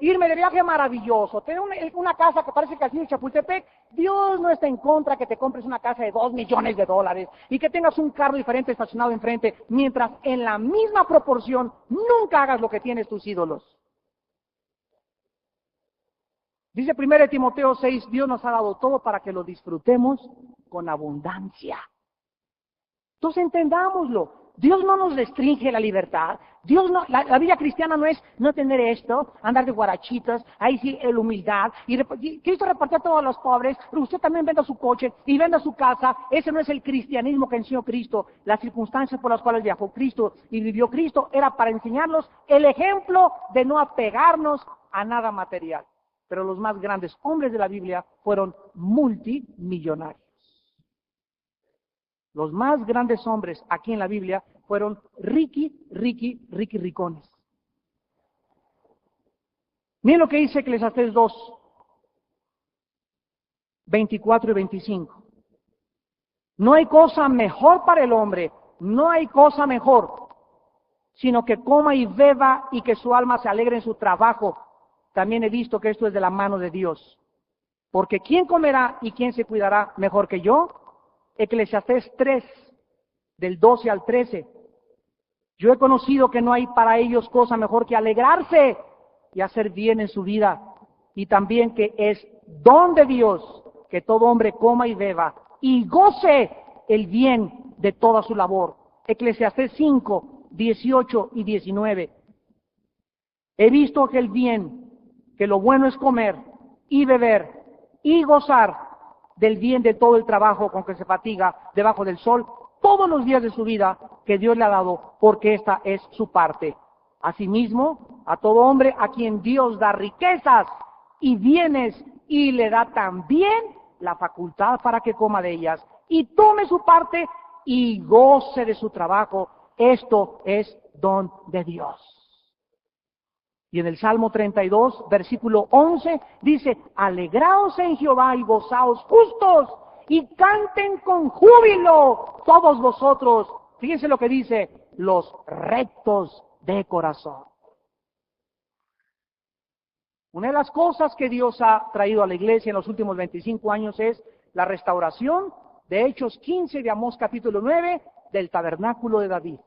Irme de viaje maravilloso. Tener una casa que parece Castillo de Chapultepec. Dios no está en contra que te compres una casa de $2 millones y que tengas un carro diferente estacionado enfrente, mientras en la misma proporción nunca hagas lo que tienes tus ídolos. Dice 1 Timoteo 6, Dios nos ha dado todo para que lo disfrutemos con abundancia. Entonces entendámoslo. Dios no nos restringe la libertad. Dios no, la vida cristiana no es no tener esto, andar de guarachitas, ahí sí, la humildad. Y Cristo repartió a todos los pobres, pero usted también venda su coche y venda su casa. Ese no es el cristianismo que enseñó Cristo. Las circunstancias por las cuales viajó Cristo y vivió Cristo era para enseñarnos el ejemplo de no apegarnos a nada material. Pero los más grandes hombres de la Biblia fueron multimillonarios. Los más grandes hombres aquí en la Biblia fueron ricones. Miren lo que dice Eclesiastés 2, 24 y 25. No hay cosa mejor para el hombre, no hay cosa mejor, sino que coma y beba y que su alma se alegre en su trabajo. También he visto que esto es de la mano de Dios. Porque ¿quién comerá y quién se cuidará mejor que yo? Eclesiastés 3, del 12 al 13. Yo he conocido que no hay para ellos cosa mejor que alegrarse y hacer bien en su vida. Y también que es don de Dios que todo hombre coma y beba y goce el bien de toda su labor. Eclesiastés 5, 18 y 19. He visto que el bien, que lo bueno es comer y beber y gozar del bien de todo el trabajo con que se fatiga debajo del sol todos los días de su vida que Dios le ha dado, porque esta es su parte. Asimismo, a todo hombre a quien Dios da riquezas y bienes y le da también la facultad para que coma de ellas y tome su parte y goce de su trabajo. Esto es don de Dios. Y en el Salmo 32, versículo 11, dice, alegraos en Jehová y gozaos justos, y canten con júbilo todos vosotros. Fíjense lo que dice, los rectos de corazón. Una de las cosas que Dios ha traído a la iglesia en los últimos 25 años es la restauración de Hechos 15 de Amós capítulo 9 del tabernáculo de David.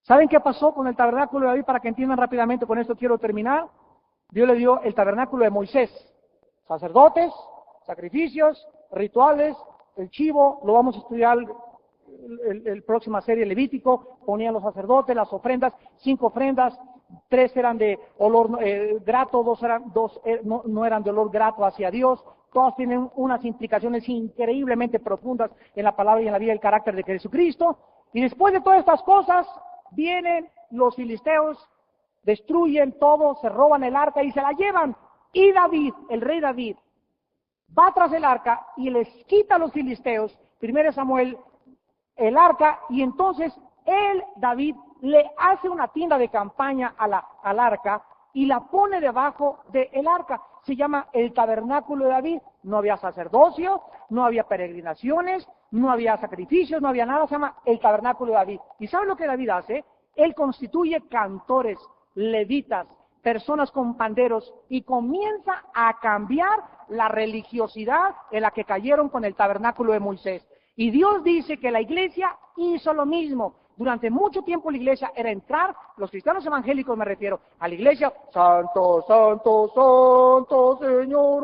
¿Saben qué pasó con el tabernáculo de David? Para que entiendan rápidamente, con esto quiero terminar. Dios le dio el tabernáculo de Moisés. Sacerdotes, sacrificios, rituales, el chivo, lo vamos a estudiar el próxima serie Levítico, ponían los sacerdotes, las ofrendas, 5 ofrendas, 3 eran de olor grato, 2 no eran de olor grato hacia Dios. Todas tienen unas implicaciones increíblemente profundas en la palabra y en la vida y el carácter de Jesucristo. Y después de todas estas cosas, vienen los filisteos, destruyen todo, se roban el arca y se la llevan. Y David, el rey David, va tras el arca y les quita a los filisteos, 1 Samuel, el arca, y entonces David, le hace una tienda de campaña al arca y la pone debajo del arca. Se llama el tabernáculo de David. No había sacerdocio, no había peregrinaciones, no había sacrificios, no había nada. Se llama el tabernáculo de David. ¿Y saben lo que David hace? Él constituye cantores, levitas, personas con panderos y comienza a cambiar la religiosidad en la que cayeron con el tabernáculo de Moisés. Y Dios dice que la iglesia hizo lo mismo. Durante mucho tiempo la iglesia era entrar, los cristianos evangélicos me refiero, a la iglesia, santo, santo, santo, Señor,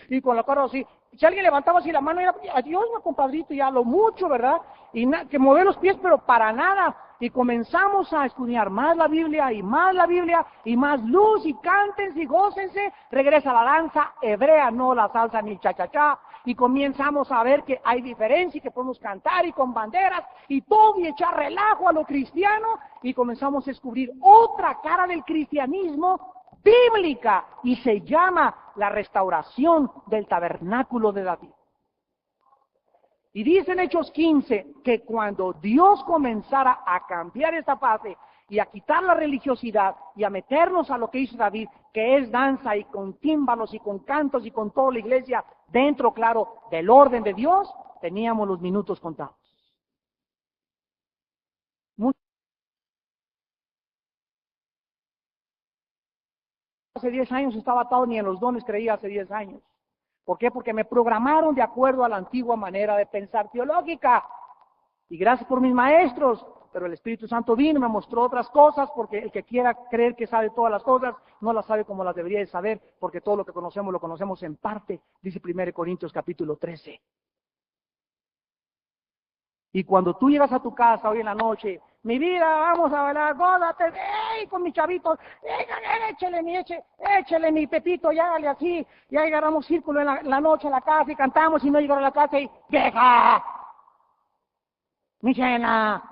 y con la cara así. Si alguien levantaba así la mano, era, adiós, mi compadrito, ya lo mucho, ¿verdad? Y que mover los pies, pero para nada. Y comenzamos a estudiar más la Biblia, y más la Biblia, y más luz, y cántense, y gócense. Regresa la danza hebrea, no la salsa ni el cha-cha-cha. Y comenzamos a ver que hay diferencia y que podemos cantar y con banderas y todo y echar relajo a lo cristiano, y comenzamos a descubrir otra cara del cristianismo bíblica y se llama la restauración del tabernáculo de David. Y dice en Hechos 15 que cuando Dios comenzara a cambiar esta fase y a quitar la religiosidad y a meternos a lo que hizo David, que es danza y con tímbalos y con cantos y con toda la iglesia dentro, claro, del orden de Dios, teníamos los minutos contados. Hace 10 años estaba atado, ni en los dones creía hace 10 años. ¿Por qué? Porque me programaron de acuerdo a la antigua manera de pensar teológica. Y gracias por mis maestros, pero el Espíritu Santo vino y me mostró otras cosas, porque el que quiera creer que sabe todas las cosas, no las sabe como las debería de saber, porque todo lo que conocemos lo conocemos en parte, dice 1 Corintios capítulo 13. Y cuando tú llegas a tu casa hoy en la noche, mi vida, vamos a bailar, gózate, ¡ey! Con mis chavitos, échele mi Pepito, y hágale así, y ahí agarramos círculo en la noche en la casa y cantamos, y no llegar a la casa y ¡vieja! Michela,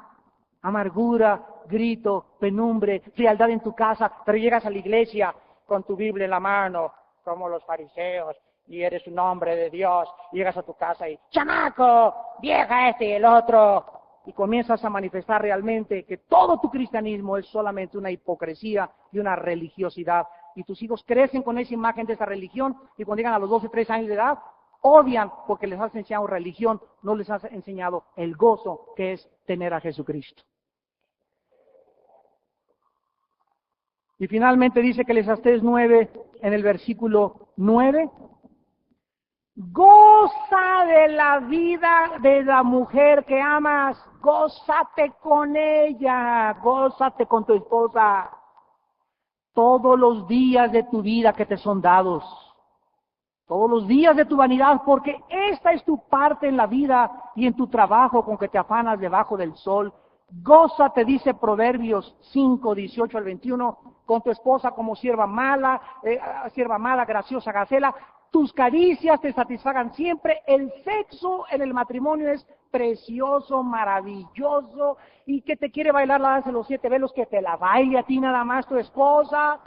amargura, grito, penumbre, frialdad en tu casa, pero llegas a la iglesia con tu Biblia en la mano, como los fariseos, y eres un hombre de Dios, y llegas a tu casa y ¡chamaco! ¡Vieja este y el otro! Y comienzas a manifestar realmente que todo tu cristianismo es solamente una hipocresía y una religiosidad. Y tus hijos crecen con esa imagen de esa religión, y cuando llegan a los 12, 13 años de edad, odian porque les has enseñado religión, no les has enseñado el gozo que es tener a Jesucristo. Y finalmente dice que Eclesiastés 9, en el versículo 9, goza de la vida de la mujer que amas, gózate con ella, gózate con tu esposa, todos los días de tu vida que te son dados, todos los días de tu vanidad, porque esta es tu parte en la vida y en tu trabajo con que te afanas debajo del sol. Gózate, dice Proverbios 5, 18 al 21, con tu esposa como sierva mala, graciosa gacela. Tus caricias te satisfagan siempre. El sexo en el matrimonio es precioso, maravilloso, y que te quiere bailar la danza de los 7 velos, que te la baile a ti nada más tu esposa,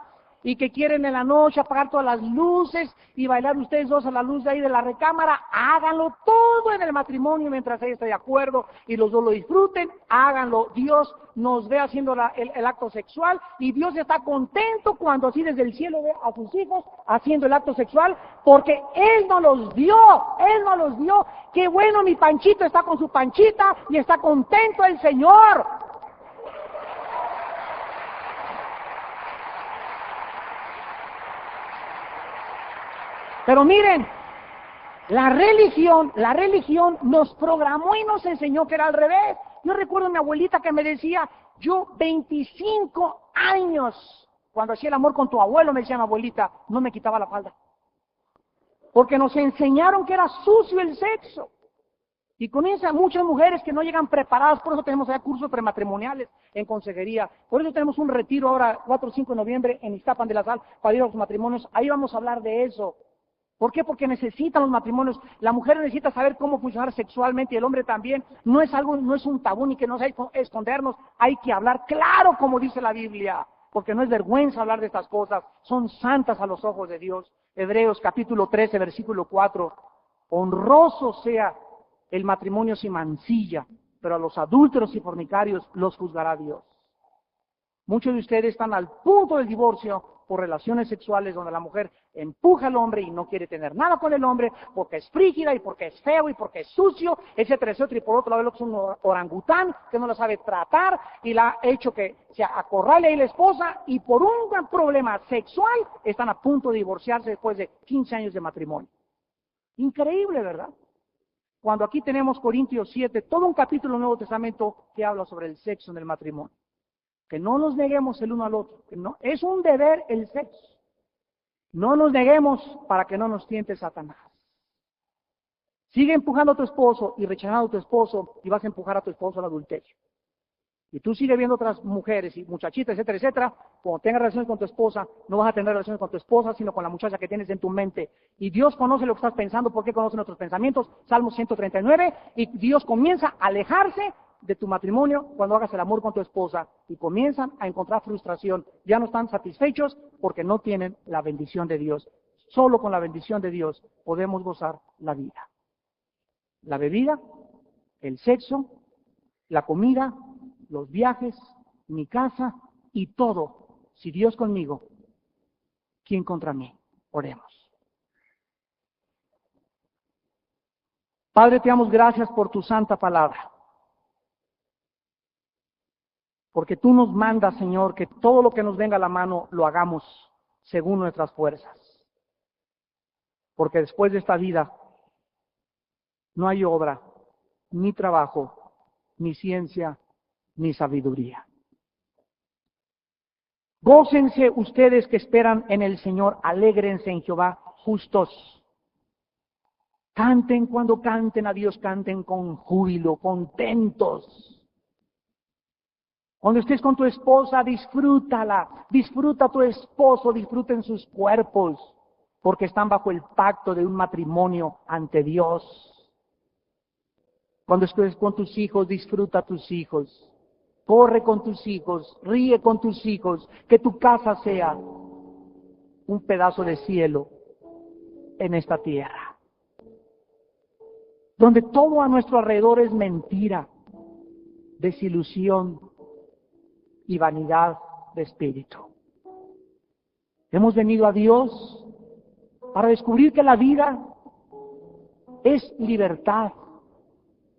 y que quieren en la noche apagar todas las luces y bailar ustedes dos a la luz de ahí de la recámara. Háganlo todo en el matrimonio mientras ella esté de acuerdo y los dos lo disfruten. Háganlo. Dios nos ve haciendo el acto sexual, y Dios está contento cuando así desde el cielo ve a sus hijos haciendo el acto sexual, porque Él no los dio. Qué bueno, mi Panchito está con su Panchita y está contento el Señor. Pero miren, la religión nos programó y nos enseñó que era al revés. Yo recuerdo a mi abuelita que me decía, yo 25 años, cuando hacía el amor con tu abuelo, me decía mi abuelita, no me quitaba la falda. Porque nos enseñaron que era sucio el sexo. Y comienzan muchas mujeres que no llegan preparadas, por eso tenemos allá cursos prematrimoniales en consejería. Por eso tenemos un retiro ahora, 4 o 5 de noviembre, en Iztapan de la Sal, para ir a los matrimonios. Ahí vamos a hablar de eso. ¿Por qué? Porque necesitan los matrimonios. La mujer necesita saber cómo funcionar sexualmente y el hombre también. No es un tabú ni que no hay que escondernos. Hay que hablar claro como dice la Biblia, porque no es vergüenza hablar de estas cosas. Son santas a los ojos de Dios. Hebreos capítulo 13, versículo 4. Honroso sea el matrimonio sin mancilla, pero a los adúlteros y fornicarios los juzgará Dios. Muchos de ustedes están al punto del divorcio por relaciones sexuales donde la mujer empuja al hombre y no quiere tener nada con el hombre porque es frígida y porque es feo y porque es sucio, etcétera, etcétera. Y por otro lado es un orangután que no la sabe tratar y la ha hecho que se acorrale ahí la esposa, y por un problema sexual están a punto de divorciarse después de 15 años de matrimonio. Increíble, ¿verdad? Cuando aquí tenemos Corintios 7, todo un capítulo del Nuevo Testamento que habla sobre el sexo en el matrimonio. Que no nos neguemos el uno al otro, que no, es un deber el sexo. No nos neguemos para que no nos tiente Satanás. Sigue empujando a tu esposo y rechazando a tu esposo, y vas a empujar a tu esposo al adulterio. Y tú sigues viendo otras mujeres y muchachitas, etcétera, etcétera. Cuando tengas relaciones con tu esposa, no vas a tener relaciones con tu esposa, sino con la muchacha que tienes en tu mente. Y Dios conoce lo que estás pensando, porque conoce nuestros pensamientos. Salmo 139, y Dios comienza a alejarse de tu matrimonio cuando hagas el amor con tu esposa, y comienzan a encontrar frustración. Ya no están satisfechos porque no tienen la bendición de Dios. Solo con la bendición de Dios podemos gozar la vida. La bebida, el sexo, la comida, los viajes, mi casa y todo. Si Dios conmigo, ¿quién contra mí? Oremos. Padre, te damos gracias por tu santa palabra. Porque tú nos mandas, Señor, que todo lo que nos venga a la mano lo hagamos según nuestras fuerzas. Porque después de esta vida no hay obra, ni trabajo, ni ciencia, ni sabiduría. Gócense ustedes que esperan en el Señor, alégrense en Jehová, justos. Canten cuando canten a Dios, canten con júbilo, contentos. Cuando estés con tu esposa, disfrútala, disfruta a tu esposo, disfruten sus cuerpos, porque están bajo el pacto de un matrimonio ante Dios. Cuando estés con tus hijos, disfruta a tus hijos, corre con tus hijos, ríe con tus hijos, que tu casa sea un pedazo de cielo en esta tierra, donde todo a nuestro alrededor es mentira, desilusión y vanidad de espíritu. Hemos venido a Dios para descubrir que la vida es libertad,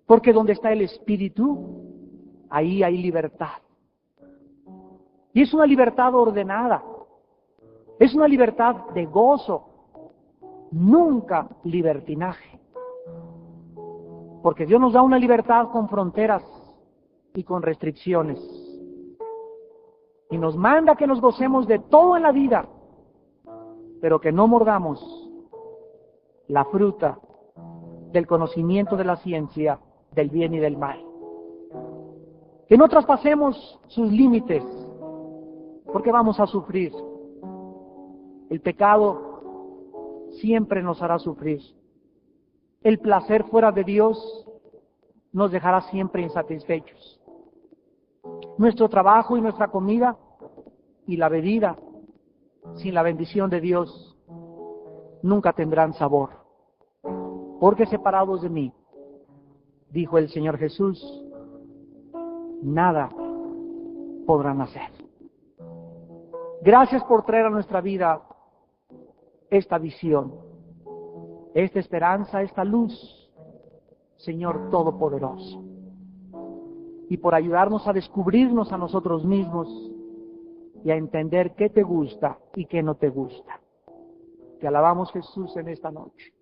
porque donde está el espíritu, ahí hay libertad. Y es una libertad ordenada, es una libertad de gozo, nunca libertinaje. Porque Dios nos da una libertad con fronteras y con restricciones. Y nos manda que nos gocemos de todo en la vida, pero que no mordamos la fruta del conocimiento de la ciencia, del bien y del mal. Que no traspasemos sus límites, porque vamos a sufrir. El pecado siempre nos hará sufrir. El placer fuera de Dios nos dejará siempre insatisfechos. Nuestro trabajo y nuestra comida y la bebida, sin la bendición de Dios, nunca tendrán sabor. Porque separados de mí, dijo el Señor Jesús, nada podrán hacer. Gracias por traer a nuestra vida esta visión, esta esperanza, esta luz, Señor Todopoderoso. Y por ayudarnos a descubrirnos a nosotros mismos y a entender qué te gusta y qué no te gusta. Te alabamos, Jesús, en esta noche.